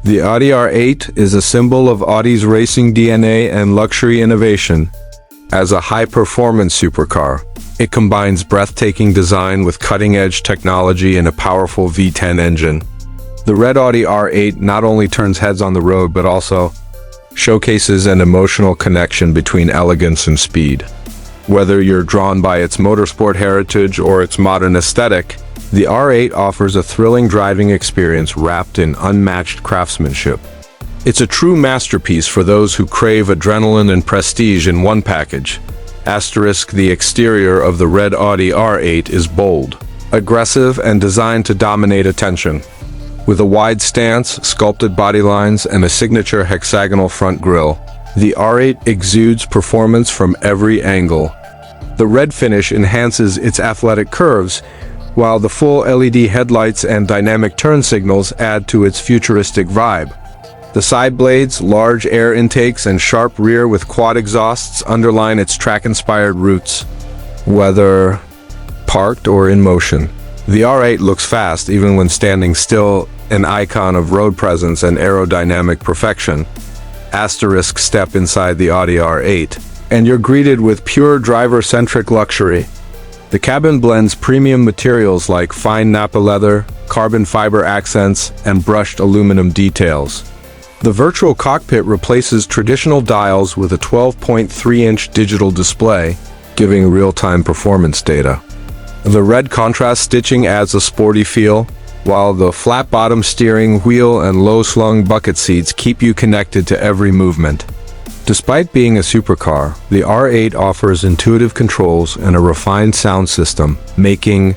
The Audi R8 is a symbol of Audi's racing DNA and luxury innovation. As a high-performance supercar, it combines breathtaking design with cutting-edge technology and a powerful V10 engine. The Red Audi R8 not only turns heads on the road but also showcases an emotional connection between elegance and speed. Whether you're drawn by its motorsport heritage or its modern aesthetic, the R8 offers a thrilling driving experience wrapped in unmatched craftsmanship. It's a true masterpiece for those who crave adrenaline and prestige in one package. The exterior of the Red Audi R8 is bold, aggressive, and designed to dominate attention. With a wide stance, sculpted body lines, and a signature hexagonal front grille, the R8 exudes performance from every angle. The red finish enhances its athletic curves, while the full LED headlights and dynamic turn signals add to its futuristic vibe. The side blades, large air intakes, and sharp rear with quad exhausts underline its track-inspired roots. Whether parked or in motion, the R8 looks fast even when standing still, an icon of road presence and aerodynamic perfection. Step inside the Audi R8, and you're greeted with pure driver-centric luxury. The cabin blends premium materials like fine Napa leather, carbon fiber accents, and brushed aluminum details. The virtual cockpit replaces traditional dials with a 12.3-inch digital display, giving real-time performance data. The red contrast stitching adds a sporty feel, while the flat-bottom steering wheel and low-slung bucket seats keep you connected to every movement. Despite being a supercar, the R8 offers intuitive controls and a refined sound system, making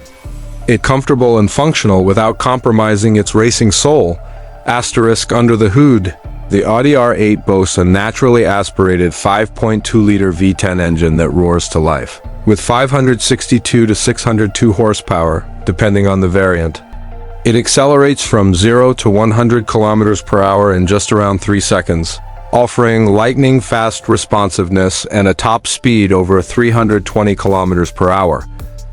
it comfortable and functional without compromising its racing soul. Under the hood, the Audi R8 boasts a naturally aspirated 5.2-liter V10 engine that roars to life. With 562 to 602 horsepower, depending on the variant. It accelerates from 0 to 100 kilometers per hour in just around 3 seconds, offering lightning-fast responsiveness and a top speed over 320 kilometers per hour.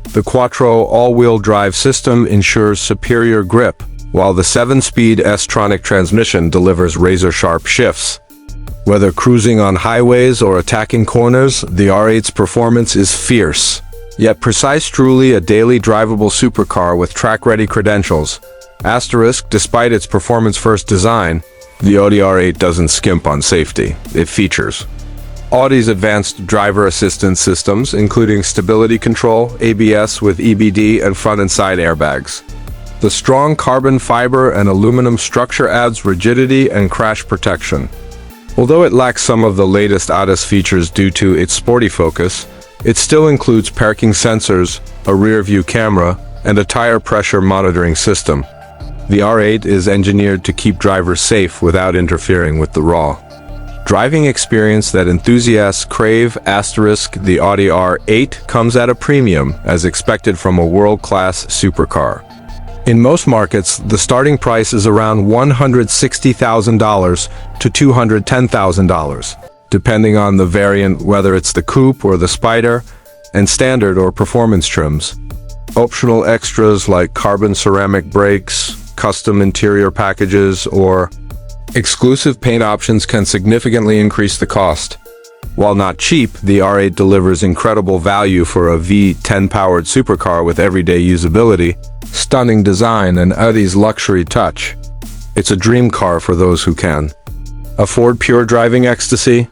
The Quattro all-wheel drive system ensures superior grip, while the 7-speed S-tronic transmission delivers razor-sharp shifts. Whether cruising on highways or attacking corners, the R8's performance is fierce, yet precise, truly a daily drivable supercar with track-ready credentials. Despite its performance-first design, the Audi R8 doesn't skimp on safety. It features Audi's advanced driver assistance systems, including stability control, ABS with EBD, and front and side airbags. The strong carbon fiber and aluminum structure adds rigidity and crash protection. Although it lacks some of the latest ADAS features due to its sporty focus, it still includes parking sensors, a rear-view camera, and a tire pressure monitoring system. The R8 is engineered to keep drivers safe without interfering with the raw driving experience that enthusiasts crave. The Audi R8 comes at a premium, as expected from a world-class supercar. In most markets, the starting price is around $160,000 to $210,000, depending on the variant, whether it's the coupe or the Spider, and standard or performance trims. Optional extras like carbon ceramic brakes, custom interior packages, or exclusive paint options can significantly increase the cost. While not cheap, the R8 delivers incredible value for a V10-powered supercar with everyday usability, stunning design, and Audi's luxury touch. It's a dream car for those who can afford pure driving ecstasy.